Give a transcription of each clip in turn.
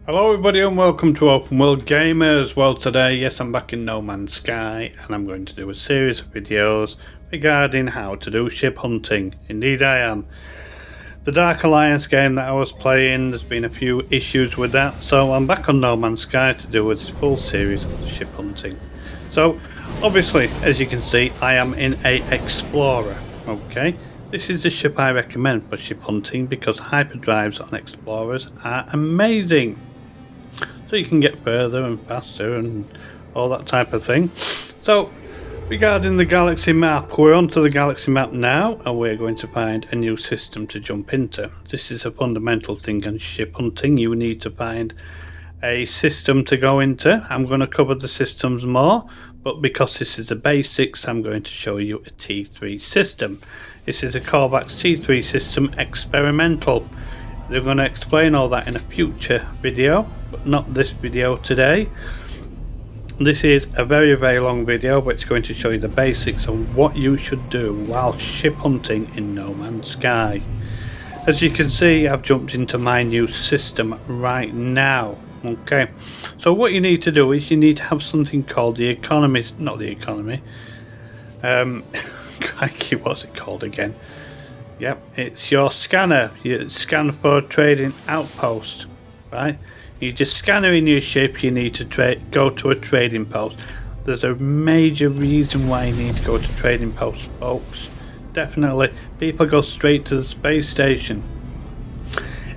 Hello everybody and welcome to Open World Gamers. Well, today, yes, I'm back in No Man's Sky and I'm going to do a series of videos regarding how to do ship hunting. Indeed I am. The Dark Alliance game that I was playing, there's been a few issues with that, so I'm back on No Man's Sky to do a full series of ship hunting. So, obviously, as you can see, I am in a Explorer, okay? This is the ship I recommend for ship hunting because hyperdrives on Explorers are amazing. So you can get further and faster and all that type of thing. So regarding the galaxy map, we're onto the galaxy map now and we're going to find a new system to jump into. This is a fundamental thing on ship hunting. You need to find a system to go into. I'm going to cover the systems more, but because this is the basics, I'm going to show you a T3 system. This is a Corvax T3 system experimental. They're going to explain all that in a future video, but not this video today. This is a very long video, but it's going to show you the basics of what you should do while ship hunting in No Man's Sky. As you can see, I've jumped into my new system right now. Okay, so what you need to do is you need to have something called the economy, not the economy. Crikey, what's it called again? Yep, it's your scanner. You scan for a trading outpost, right? You just scanning your ship. You need to go to a trading post. There's a major reason why you need to go to trading posts, folks. Definitely, people go straight to the space station.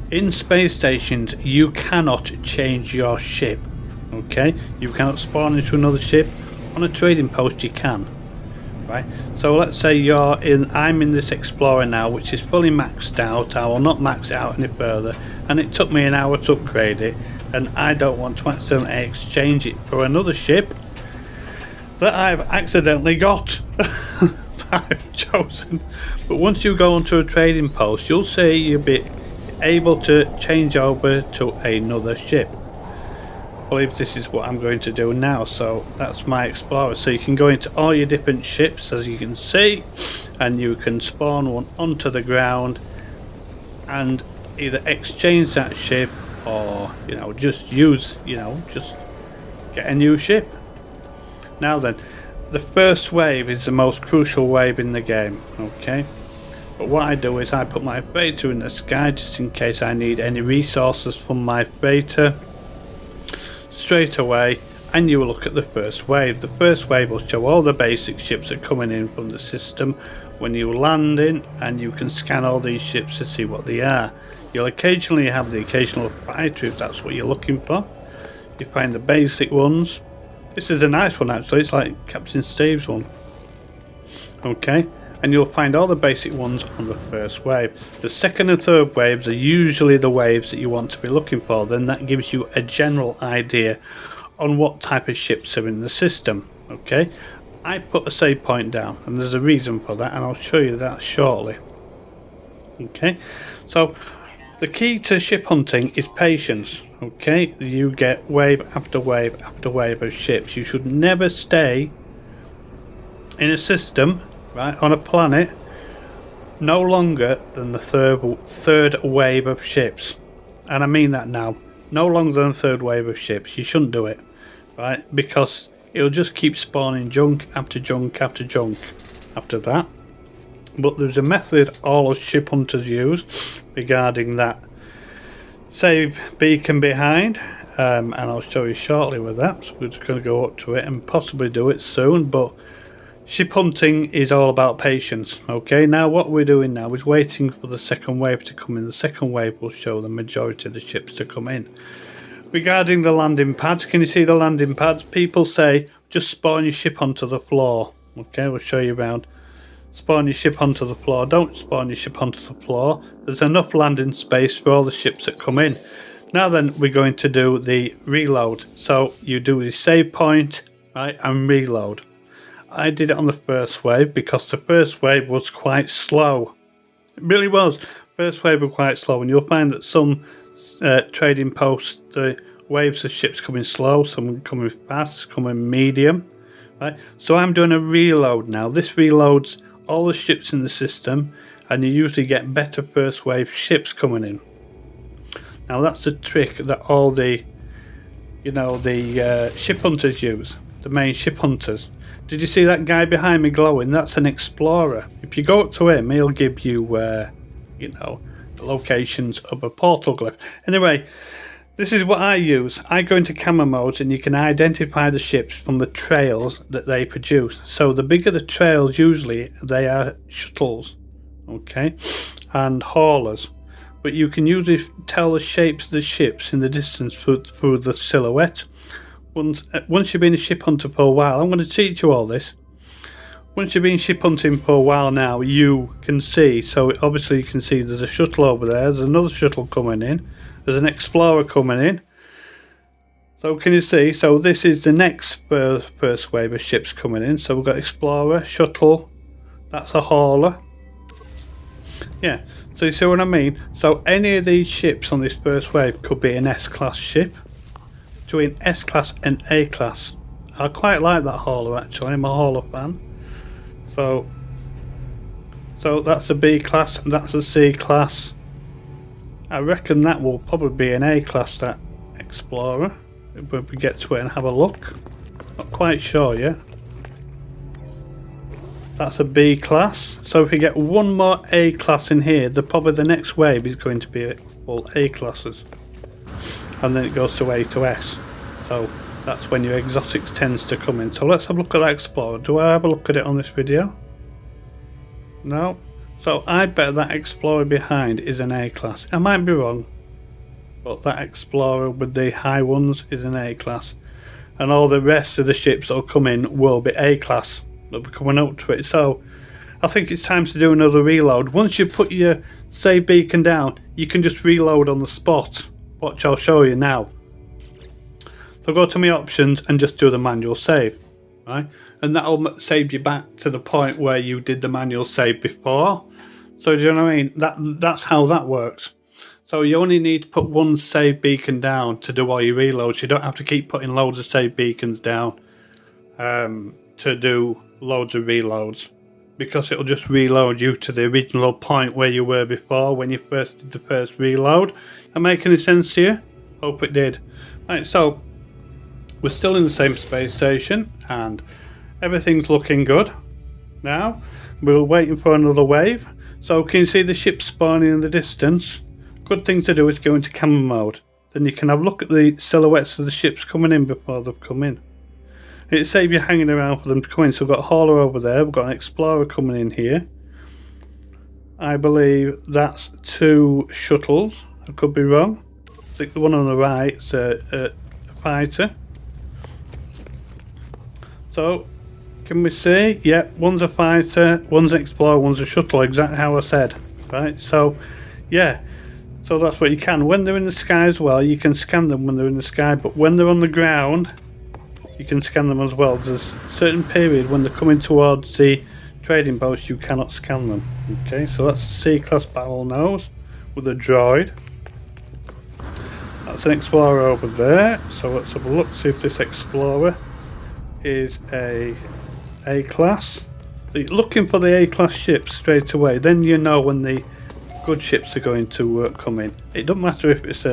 In space stations, you cannot change your ship. Okay, you cannot spawn into another ship. On a trading post, you can. Right, so let's say I'm in this Explorer now, which is fully maxed out. I will not max it out any further, and it took me an hour to upgrade it, and I don't want to accidentally exchange it for another ship that I've accidentally got that I've chosen. But once you go onto a trading post, you'll see you'll be able to change over to another ship. I believe this is what I'm going to do now. So that's my Explorer, so you can go into all your different ships, as you can see, and you can spawn one onto the ground and either exchange that ship or just get a new ship. Now then, the first wave is the most crucial wave in the game, okay? But what I do is I put my freighter in the sky just in case I need any resources from my freighter straight away, and you will look at the first wave. The first wave will show all the basic ships that are coming in from the system when you land in, and you can scan all these ships to see what they are. You'll occasionally have the occasional fighter if that's what you're looking for. You find the basic ones. This is a nice one actually, it's like Captain Steve's one. Okay, and you'll find all the basic ones on the first wave. The second and third waves are usually the waves that you want to be looking for. Then that gives you a general idea on what type of ships are in the system. Okay, I put a save point down and there's a reason for that, and I'll show you that shortly. Okay, so the key to ship hunting is patience. Okay, you get wave after wave after wave of ships. You should never stay in a system, right, on a planet, no longer than the third wave of ships. And I mean that now. No longer than the third wave of ships. You shouldn't do it, right? Because it'll just keep spawning junk after junk after junk after that. But there's a method all ship hunters use regarding that save beacon behind. And I'll show you shortly with that. So we're just going to go up to it and possibly do it soon. But ship hunting is all about patience. Okay, now what we're doing now is waiting for the second wave to come in. The second wave will show the majority of the ships to come in. Regarding the landing pads, can you see the landing pads? People say just spawn your ship onto the floor. Okay, we'll show you around. Spawn your ship onto the floor. Don't spawn your ship onto the floor. There's enough landing space for all the ships that come in. Now then, we're going to do the reload. So you do the save point, right, and reload. I did it on the first wave because the first wave was quite slow. It really was. First wave was quite slow, and you'll find that some trading posts, the waves of ships coming slow, some coming fast, coming medium. Right? So I'm doing a reload now. This reloads all the ships in the system, and you usually get better first wave ships coming in. Now that's the trick that all the, you know, the ship hunters use, the main ship hunters. Did you see that guy behind me glowing? That's an explorer. If you go up to him, he'll give you, you know, the locations of a portal glyph. Anyway, this is what I use. I go into camera modes and you can identify the ships from the trails that they produce. So the bigger the trails, usually they are shuttles, okay, and haulers. But you can usually tell the shapes of the ships in the distance through the silhouette. Once you've been a ship hunter for a while, I'm going to teach you all this. Once you've been ship hunting for a while now, you can see, so obviously you can see there's a shuttle over there, there's another shuttle coming in, there's an explorer coming in. So can you see, so this is the next first wave of ships coming in. So we've got explorer, shuttle, that's a hauler. Yeah, so you see what I mean? So any of these ships on this first wave could be an S-class ship. Between S-class and A-class. I quite like that hauler actually, I'm a hauler fan. So that's a B-class and that's a C-class. I reckon that will probably be an A-class, that explorer, when we get to it and have a look. Not quite sure yet. That's a B-class. So if we get one more A-class in here, probably the next wave is going to be all A-classes. And then it goes to A to S. So that's when your exotics tends to come in. So let's have a look at that explorer. Do I have a look at it on this video? No. So I bet that explorer behind is an A-class. I might be wrong, but that explorer with the high ones is an A-class. And all the rest of the ships that will come in will be A-class. They'll be coming up to it. So I think it's time to do another reload. Once you put your save beacon down, you can just reload on the spot. Watch, I'll show you now. So go to my options and just do the manual save, right? And that'll save you back to the point where you did the manual save before. So do you know what I mean? That's how that works. So you only need to put one save beacon down to do all your reloads. You don't have to keep putting loads of save beacons down to do loads of reloads, because it'll just reload you to the original point where you were before when you first did the first reload. That make any sense to you? Hope it did. Right, so we're still in the same space station and everything's looking good. Now we're waiting for another wave. So can you see the ship spawning in the distance? Good thing to do is go into camera mode. Then you can have a look at the silhouettes of the ships coming in before they've come in. It saves you hanging around for them to come in. So we've got a hauler over there, we've got an explorer coming in here. I believe that's 2 shuttles. I could be wrong. I think the one on the right is a fighter. So can we see? Yep, one's a fighter, one's an explorer, one's a shuttle, exactly how I said. Right, so yeah. So that's what you can. When they're in the sky as well, you can scan them when they're in the sky, but when they're on the ground, you can scan them as well. There's a certain period when they're coming towards the trading post, you cannot scan them. Okay, so that's a C-class battle nose with a droid. That's an explorer over there. So let's have a look, see if this explorer is a A-class. So you're looking for the A-class ships straight away, then you know when the good ships are going to come in. It doesn't matter if it's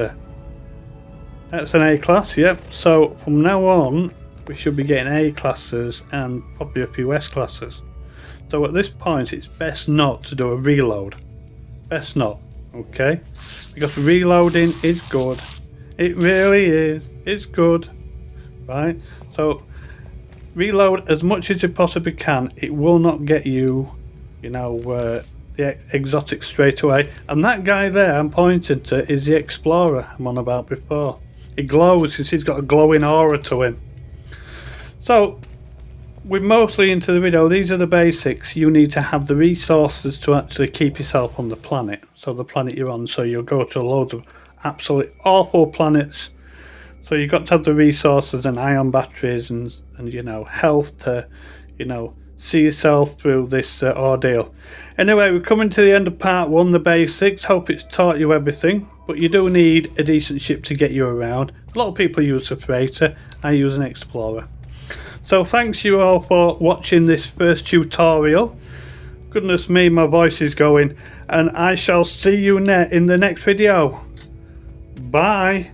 that's an A-class, yep. So from now on we should be getting A-classes and probably a few S-classes. So at this point it's best not to do a reload. Best not, okay? Because reloading is good. It really is. It's good. Right? So reload as much as you possibly can. It will not get you, you know, the exotic straight away. And that guy there I'm pointing to is the explorer I'm on about before. It glows because he's got a glowing aura to him. So we're mostly into the video. These are the basics. You need to have the resources to actually keep yourself on the planet. So the planet you're on. So you'll go to loads of absolutely awful planets. So you've got to have the resources and ion batteries and you know, health to, you know, see yourself through this ordeal. Anyway, we're coming to the end of part 1, the basics. Hope it's taught you everything. But you do need a decent ship to get you around. A lot of people use a freighter. I use an explorer. So thanks you all for watching this first tutorial. Goodness me, my voice is going. And I shall see you in the next video. Bye.